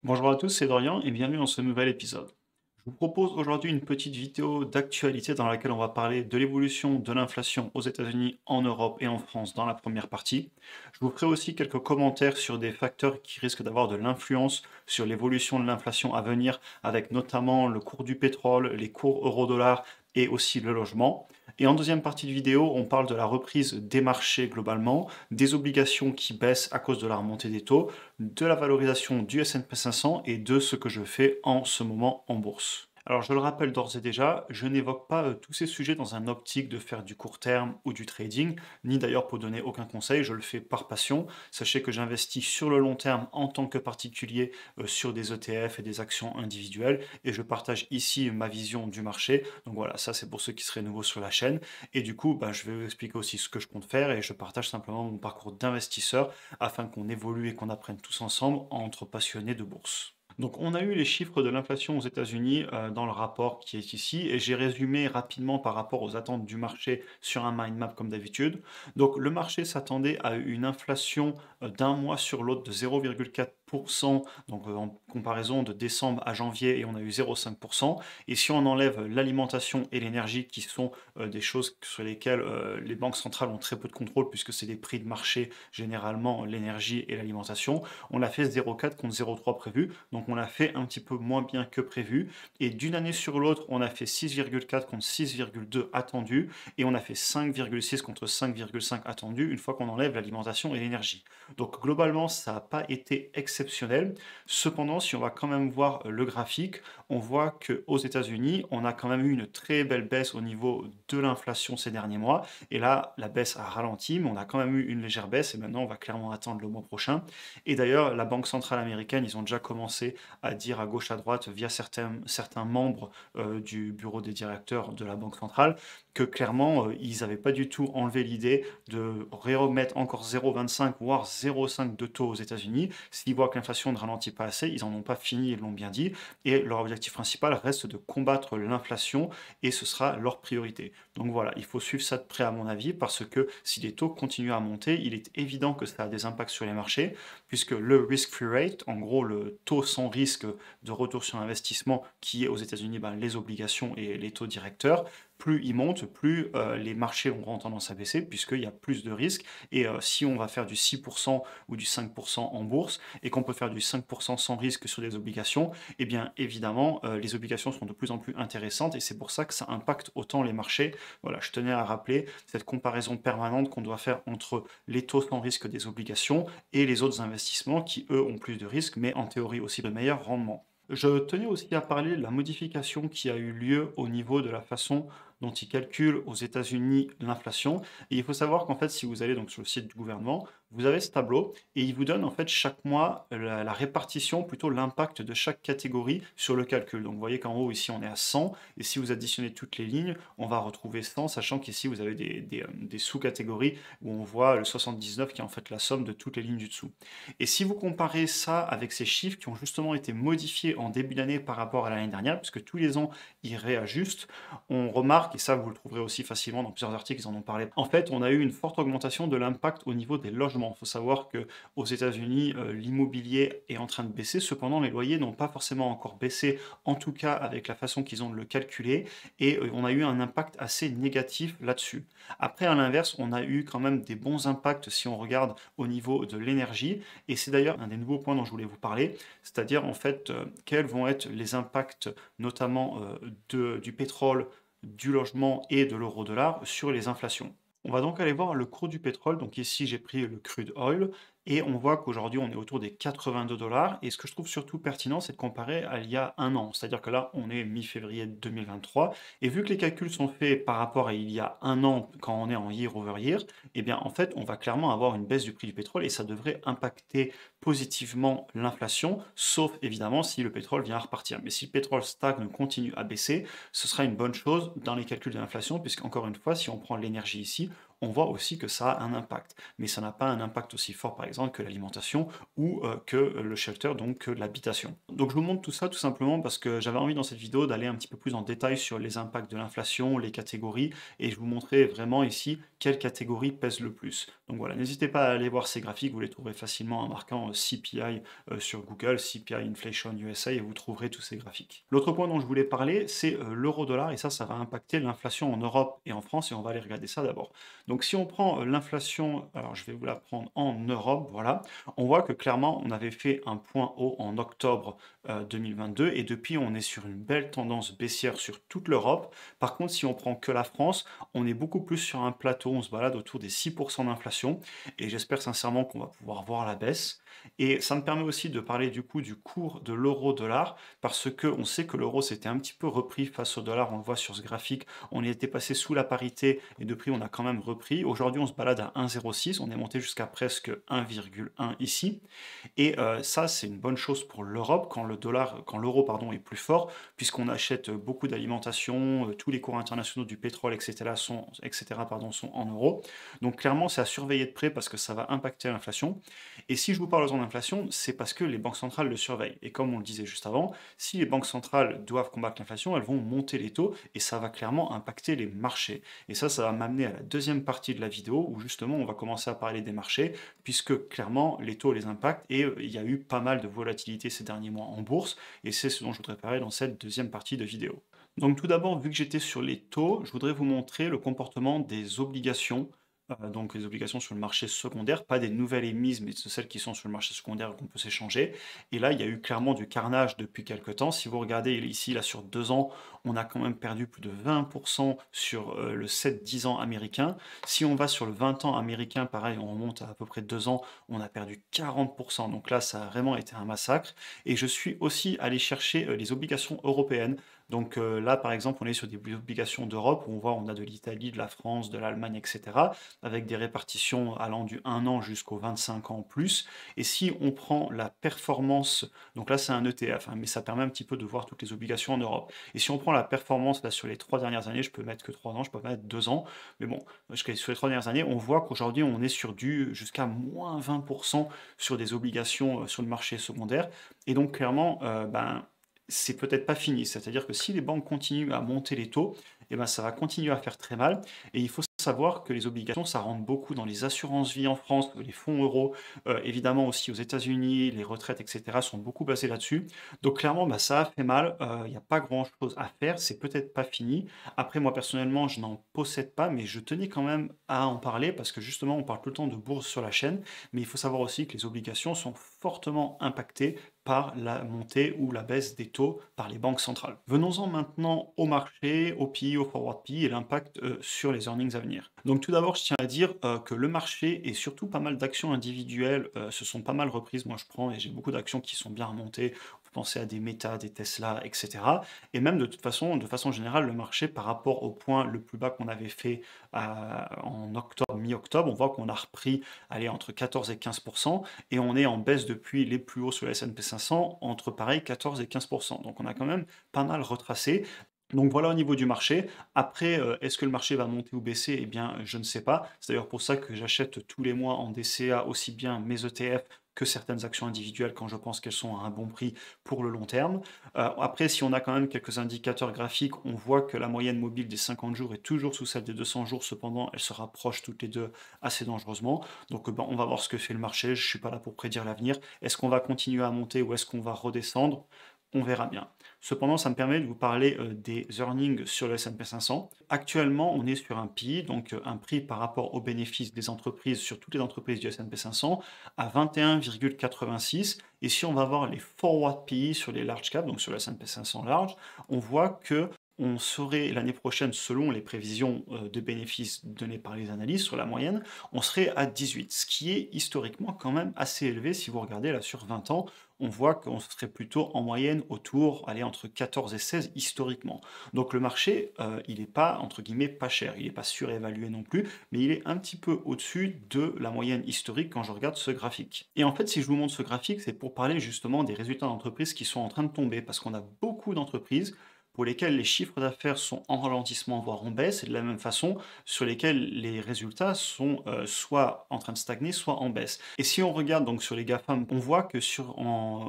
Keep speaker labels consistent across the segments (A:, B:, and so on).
A: Bonjour à tous, c'est Dorian et bienvenue dans ce nouvel épisode. Je vous propose aujourd'hui une petite vidéo d'actualité dans laquelle on va parler de l'évolution de l'inflation aux États-Unis, en Europe et en France dans la première partie. Je vous ferai aussi quelques commentaires sur des facteurs qui risquent d'avoir de l'influence sur l'évolution de l'inflation à venir, avec notamment le cours du pétrole, les cours euro-dollar et aussi le logement. Et en deuxième partie de vidéo, on parle de la reprise des marchés globalement, des obligations qui baissent à cause de la remontée des taux, de la valorisation du S&P 500 et de ce que je fais en ce moment en bourse. Alors je le rappelle d'ores et déjà, je n'évoque pas tous ces sujets dans un optique de faire du court terme ou du trading, ni d'ailleurs pour donner aucun conseil, je le fais par passion. Sachez que j'investis sur le long terme en tant que particulier sur des ETF et des actions individuelles et je partage ici ma vision du marché. Donc voilà, ça c'est pour ceux qui seraient nouveaux sur la chaîne. Et du coup, je vais vous expliquer aussi ce que je compte faire et je partage simplement mon parcours d'investisseur afin qu'on évolue et qu'on apprenne tous ensemble entre passionnés de bourse. Donc on a eu les chiffres de l'inflation aux États-Unis dans le rapport qui est ici et j'ai résumé rapidement par rapport aux attentes du marché sur un mind map comme d'habitude. Donc le marché s'attendait à une inflation d'un mois sur l'autre de 0,4%, donc en comparaison de décembre à janvier et on a eu 0,5%. Et si on enlève l'alimentation et l'énergie qui sont des choses sur lesquelles les banques centrales ont très peu de contrôle puisque c'est des prix de marché généralement l'énergie et l'alimentation, on a fait 0,4 contre 0,3 prévu, donc on a fait un petit peu moins bien que prévu. Et d'une année sur l'autre, on a fait 6,4 contre 6,2 attendu, et on a fait 5,6 contre 5,5 attendu, une fois qu'on enlève l'alimentation et l'énergie. Donc globalement, ça n'a pas été exceptionnel. Cependant, si on va quand même voir le graphique, on voit qu'aux États-Unis, on a quand même eu une très belle baisse au niveau de l'inflation ces derniers mois. Et là, la baisse a ralenti, mais on a quand même eu une légère baisse, et maintenant, on va clairement attendre le mois prochain. Et d'ailleurs, la Banque centrale américaine, ils ont déjà commencé à dire à gauche, à droite, via certains membres du bureau des directeurs de la Banque centrale, que clairement, ils n'avaient pas du tout enlevé l'idée de remettre encore 0,25 voire 0,5 de taux aux États-Unis. S'ils voient que l'inflation ne ralentit pas assez, ils n'en ont pas fini, ils l'ont bien dit. Et leur objectif principal reste de combattre l'inflation et ce sera leur priorité. Donc voilà, il faut suivre ça de près à mon avis parce que si les taux continuent à monter, il est évident que ça a des impacts sur les marchés puisque le risk-free rate, en gros le taux sans risque de retour sur investissement qui est aux États-Unis les obligations et les taux directeurs, plus ils montent, plus les marchés auront tendance à baisser, puisqu'il y a plus de risques. Et si on va faire du 6% ou du 5% en bourse, et qu'on peut faire du 5% sans risque sur des obligations, eh bien évidemment, les obligations seront de plus en plus intéressantes, et c'est pour ça que ça impacte autant les marchés. Voilà, je tenais à rappeler cette comparaison permanente qu'on doit faire entre les taux sans risque des obligations et les autres investissements qui, eux, ont plus de risques, mais en théorie aussi de meilleurs rendements. Je tenais aussi à parler de la modification qui a eu lieu au niveau de la façon dont ils calculent aux États-Unis l'inflation. Et il faut savoir qu'en fait, si vous allez donc sur le site du gouvernement, vous avez ce tableau et il vous donne en fait chaque mois la répartition, plutôt l'impact de chaque catégorie sur le calcul. Donc vous voyez qu'en haut ici on est à 100 et si vous additionnez toutes les lignes, on va retrouver 100, sachant qu'ici vous avez des sous-catégories où on voit le 79 qui est en fait la somme de toutes les lignes du dessous. Et si vous comparez ça avec ces chiffres qui ont justement été modifiés en début d'année par rapport à l'année dernière, puisque tous les ans ils réajustent, on remarque, et ça vous le trouverez aussi facilement dans plusieurs articles, ils en ont parlé, en fait on a eu une forte augmentation de l'impact au niveau des logements. Il faut savoir que aux États-Unis l'immobilier est en train de baisser, cependant les loyers n'ont pas forcément encore baissé, en tout cas avec la façon qu'ils ont de le calculer, et on a eu un impact assez négatif là-dessus. Après, à l'inverse, on a eu quand même des bons impacts si on regarde au niveau de l'énergie, et c'est d'ailleurs un des nouveaux points dont je voulais vous parler, c'est-à-dire en fait quels vont être les impacts notamment du pétrole, du logement et de l'euro-dollar sur les inflations. On va donc aller voir le cours du pétrole. Donc ici, j'ai pris le crude oil et on voit qu'aujourd'hui, on est autour des 82 dollars. Et ce que je trouve surtout pertinent, c'est de comparer à il y a un an. C'est-à-dire que là, on est mi-février 2023. Et vu que les calculs sont faits par rapport à il y a un an, quand on est en year over year, eh bien, en fait, on va clairement avoir une baisse du prix du pétrole et ça devrait impacter positivement l'inflation, sauf évidemment si le pétrole vient à repartir. Mais si le pétrole stagne, continue à baisser, ce sera une bonne chose dans les calculs de l'inflation, puisqu'encore une fois, si on prend l'énergie ici, on voit aussi que ça a un impact. Mais ça n'a pas un impact aussi fort, par exemple, que l'alimentation ou que le shelter, donc que l'habitation. Donc je vous montre tout ça tout simplement parce que j'avais envie dans cette vidéo d'aller un petit peu plus en détail sur les impacts de l'inflation, les catégories, et je vous montrer vraiment ici quelle catégorie pèse le plus. Donc voilà, n'hésitez pas à aller voir ces graphiques, vous les trouverez facilement en marquant CPI sur Google, CPI Inflation USA, et vous trouverez tous ces graphiques. L'autre point dont je voulais parler, c'est l'euro-dollar, et ça va impacter l'inflation en Europe et en France, et on va aller regarder ça d'abord. Donc si on prend l'inflation, alors je vais vous la prendre en Europe, voilà, on voit que clairement on avait fait un point haut en octobre 2022, et depuis on est sur une belle tendance baissière sur toute l'Europe. Par contre, si on prend que la France, on est beaucoup plus sur un plateau, on se balade autour des 6% d'inflation, et j'espère sincèrement qu'on va pouvoir voir la baisse. Et ça me permet aussi de parler du coup du cours de l'euro-dollar, parce que on sait que l'euro s'était un petit peu repris face au dollar, on le voit sur ce graphique, on était passé sous la parité, et depuis on a quand même repris. Aujourd'hui on se balade à 1,06, on est monté jusqu'à presque 1,1 ici, et ça c'est une bonne chose pour l'Europe quand l'euro pardon est plus fort, puisqu'on achète beaucoup d'alimentation, tous les cours internationaux du pétrole, etc. sont en euros. Donc clairement, c'est à surveiller de près parce que ça va impacter l'inflation. Et si je vous parle d'inflation, c'est parce que les banques centrales le surveillent. Et comme on le disait juste avant, si les banques centrales doivent combattre l'inflation, elles vont monter les taux et ça va clairement impacter les marchés. Et ça va m'amener à la deuxième partie de la vidéo où justement on va commencer à parler des marchés, puisque clairement les taux les impactent et il y a eu pas mal de volatilité ces derniers mois en bourse, et c'est ce dont je voudrais parler dans cette deuxième partie de vidéo. Donc tout d'abord, vu que j'étais sur les taux, je voudrais vous montrer le comportement des obligations, donc les obligations sur le marché secondaire, pas des nouvelles émises, mais de celles qui sont sur le marché secondaire qu'on peut s'échanger. Et là, il y a eu clairement du carnage depuis quelques temps. Si vous regardez ici, là sur 2 ans, on a quand même perdu plus de 20% sur le 7-10 ans américain. Si on va sur le 20 ans américain, pareil, on remonte à peu près 2 ans, on a perdu 40%. Donc là, ça a vraiment été un massacre. Et je suis aussi allé chercher les obligations européennes. Donc là, par exemple, on est sur des obligations d'Europe où on voit on a de l'Italie, de la France, de l'Allemagne, etc., avec des répartitions allant du 1 an jusqu'au 25 ans plus. Et si on prend la performance, donc là c'est un ETF, hein, mais ça permet un petit peu de voir toutes les obligations en Europe. Et si on prend la performance là, sur les 3 dernières années, je peux mettre que 3 ans, je peux pas mettre 2 ans, mais bon, sur les 3 dernières années, on voit qu'aujourd'hui on est sur du jusqu'à moins 20% sur des obligations sur le marché secondaire. Et donc clairement, c'est peut-être pas fini. C'est-à-dire que si les banques continuent à monter les taux, eh ben, ça va continuer à faire très mal. Et il faut savoir que les obligations, ça rentre beaucoup dans les assurances vie en France, les fonds euros, évidemment aussi aux États-Unis, les retraites, etc. sont beaucoup basées là-dessus. Donc clairement, ça a fait mal. Il n'y a pas grand-chose à faire. C'est peut-être pas fini. Après, moi personnellement, je n'en possède pas, mais je tenais quand même à en parler parce que justement, on parle tout le temps de bourse sur la chaîne, mais il faut savoir aussi que les obligations sont fortement impactées par la montée ou la baisse des taux par les banques centrales. Venons-en maintenant au marché, au PI, au forward PI et l'impact sur les earnings à venir. Donc tout d'abord, je tiens à dire que le marché et surtout pas mal d'actions individuelles se sont pas mal reprises. Moi, je prends et j'ai beaucoup d'actions qui sont bien remontées. Vous pensez à des Meta, des Tesla, etc. Et même de façon générale, le marché par rapport au point le plus bas qu'on avait fait en octobre, mi-octobre, on voit qu'on a repris aller entre 14 et 15%, et on est en baisse depuis les plus hauts sur le S&P 500, entre pareil 14 et 15%. Donc on a quand même pas mal retracé. Donc voilà au niveau du marché. Après, est-ce que le marché va monter ou baisser? Eh bien, je ne sais pas. C'est d'ailleurs pour ça que j'achète tous les mois en DCA aussi bien mes ETF que certaines actions individuelles quand je pense qu'elles sont à un bon prix pour le long terme. Après, si on a quand même quelques indicateurs graphiques, on voit que la moyenne mobile des 50 jours est toujours sous celle des 200 jours. Cependant, elles se rapprochent toutes les deux assez dangereusement. Donc on va voir ce que fait le marché. Je ne suis pas là pour prédire l'avenir. Est-ce qu'on va continuer à monter ou est-ce qu'on va redescendre? On verra bien. Cependant, ça me permet de vous parler des earnings sur le S&P 500. Actuellement, on est sur un PI, donc un prix par rapport aux bénéfices des entreprises sur toutes les entreprises du S&P 500 à 21,86. Et si on va voir les forward PI sur les large caps, donc sur le S&P 500 large, on voit que on serait l'année prochaine, selon les prévisions de bénéfices données par les analystes sur la moyenne, on serait à 18, ce qui est historiquement quand même assez élevé. Si vous regardez là sur 20 ans, on voit qu'on serait plutôt en moyenne autour, allez, entre 14 et 16 historiquement. Donc le marché, il n'est pas, entre guillemets, pas cher, il n'est pas surévalué non plus, mais il est un petit peu au-dessus de la moyenne historique quand je regarde ce graphique. Et en fait, si je vous montre ce graphique, c'est pour parler justement des résultats d'entreprises qui sont en train de tomber, parce qu'on a beaucoup d'entreprises pour lesquels les chiffres d'affaires sont en ralentissement, voire en baisse, et de la même façon sur lesquels les résultats sont soit en train de stagner, soit en baisse. Et si on regarde donc sur les GAFAM, on voit que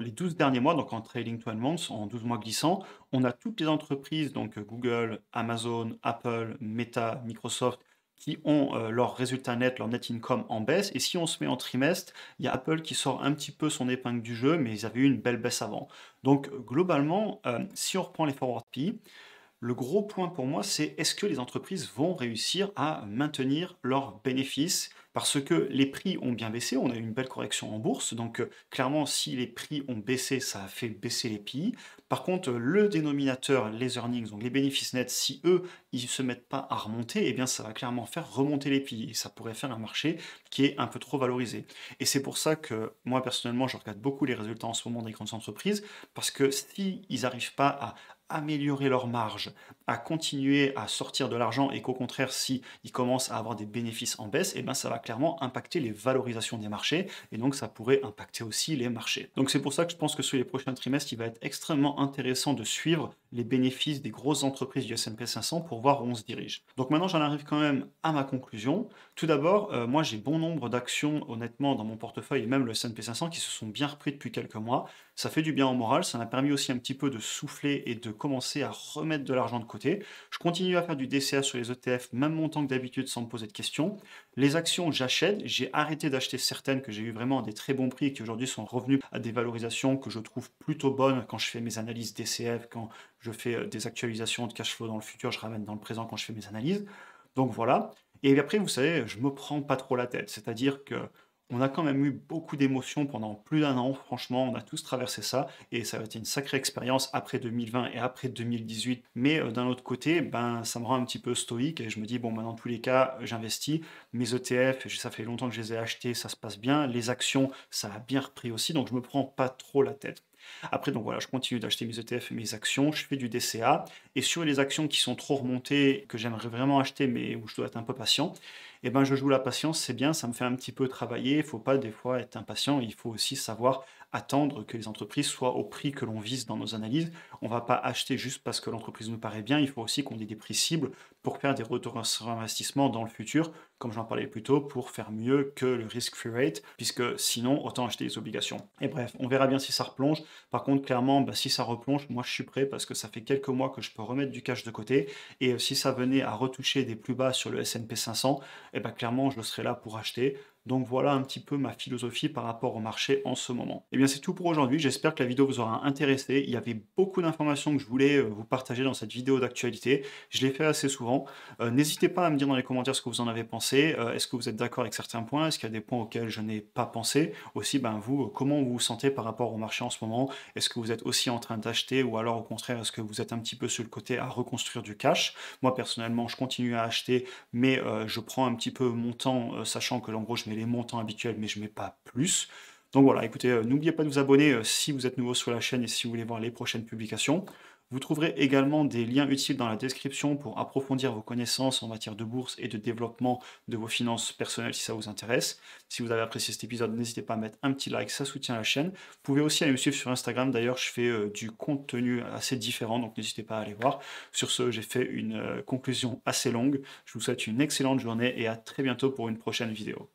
A: les 12 derniers mois, donc en trailing 12 months, en 12 mois glissants, on a toutes les entreprises, donc Google, Amazon, Apple, Meta, Microsoft, qui ont leurs résultats nets, leur net income en baisse. Et si on se met en trimestre, il y a Apple qui sort un petit peu son épingle du jeu, mais ils avaient eu une belle baisse avant. Donc globalement, si on reprend les forward P, le gros point pour moi, c'est est-ce que les entreprises vont réussir à maintenir leurs bénéfices? Parce que les prix ont bien baissé, on a eu une belle correction en bourse, donc clairement, si les prix ont baissé, ça a fait baisser les PI. Par contre, le dénominateur, les earnings, donc les bénéfices nets, si eux, ils ne se mettent pas à remonter, eh bien ça va clairement faire remonter les PI. Et ça pourrait faire un marché qui est un peu trop valorisé. Et c'est pour ça que moi, personnellement, je regarde beaucoup les résultats en ce moment des grandes entreprises, parce que s'ils n'arrivent pas à améliorer leur marge, à continuer à sortir de l'argent et qu'au contraire, si ils commencent à avoir des bénéfices en baisse, eh ben, ça va clairement impacter les valorisations des marchés et donc ça pourrait impacter aussi les marchés. Donc c'est pour ça que je pense que sur les prochains trimestres, il va être extrêmement intéressant de suivre les bénéfices des grosses entreprises du S&P 500 pour voir où on se dirige. Donc maintenant, j'en arrive quand même à ma conclusion. Tout d'abord, moi j'ai bon nombre d'actions honnêtement dans mon portefeuille et même le S&P 500 qui se sont bien repris depuis quelques mois. Ça fait du bien au moral, ça m'a permis aussi un petit peu de souffler et de commencer à remettre de l'argent de côté. Je continue à faire du DCA sur les ETF, même montant que d'habitude, sans me poser de questions. Les actions, j'achète. J'ai arrêté d'acheter certaines que j'ai eu vraiment à des très bons prix et qui aujourd'hui sont revenues à des valorisations que je trouve plutôt bonnes quand je fais mes analyses DCF, quand je fais des actualisations de cash flow dans le futur, je ramène dans le présent quand je fais mes analyses. Donc voilà. Et après, vous savez, je me prends pas trop la tête. C'est-à-dire que on a quand même eu beaucoup d'émotions pendant plus d'un an, franchement, on a tous traversé ça, et ça a été une sacrée expérience après 2020 et après 2018. Mais d'un autre côté, ben, ça me rend un petit peu stoïque, et je me dis, bon, ben, dans tous les cas, j'investis, mes ETF, ça fait longtemps que je les ai achetés, ça se passe bien, les actions, ça a bien repris aussi, donc je me prends pas trop la tête. Après, donc voilà, je continue d'acheter mes ETF et mes actions, je fais du DCA, et sur les actions qui sont trop remontées, que j'aimerais vraiment acheter, mais où je dois être un peu patient, eh ben je joue la patience, c'est bien, ça me fait un petit peu travailler, il ne faut pas des fois être impatient, il faut aussi savoir attendre que les entreprises soient au prix que l'on vise dans nos analyses. On ne va pas acheter juste parce que l'entreprise nous paraît bien, il faut aussi qu'on ait des prix cibles pour faire des retours sur investissement dans le futur, comme j'en parlais plus tôt, pour faire mieux que le risk-free rate, puisque sinon, autant acheter des obligations. Et bref, on verra bien si ça replonge. Par contre, clairement, bah, si ça replonge, moi je suis prêt parce que ça fait quelques mois que je peux remettre du cash de côté. Et si ça venait à retoucher des plus bas sur le S&P 500, eh ben, clairement, je serai là pour acheter. Donc voilà un petit peu ma philosophie par rapport au marché en ce moment. Et bien c'est tout pour aujourd'hui, j'espère que la vidéo vous aura intéressé. Il y avait beaucoup d'informations que je voulais vous partager dans cette vidéo d'actualité. Je l'ai fait assez souvent. N'hésitez pas à me dire dans les commentaires ce que vous en avez pensé. Est-ce que vous êtes d'accord avec certains points? Est-ce qu'il y a des points auxquels je n'ai pas pensé? Aussi, ben, vous, comment vous vous sentez par rapport au marché en ce moment? Est-ce que vous êtes aussi en train d'acheter ou alors au contraire, est-ce que vous êtes un petit peu sur le côté à reconstruire du cash? Moi personnellement, je continue à acheter, mais je prends un petit peu mon temps, sachant que en gros, je mets les montants habituels, mais je mets pas plus. Donc voilà, écoutez, n'oubliez pas de vous abonner si vous êtes nouveau sur la chaîne et si vous voulez voir les prochaines publications. Vous trouverez également des liens utiles dans la description pour approfondir vos connaissances en matière de bourse et de développement de vos finances personnelles si ça vous intéresse. Si vous avez apprécié cet épisode, n'hésitez pas à mettre un petit like, ça soutient la chaîne. Vous pouvez aussi aller me suivre sur Instagram, d'ailleurs je fais du contenu assez différent, donc n'hésitez pas à aller voir. Sur ce, j'ai fait une conclusion assez longue. Je vous souhaite une excellente journée et à très bientôt pour une prochaine vidéo.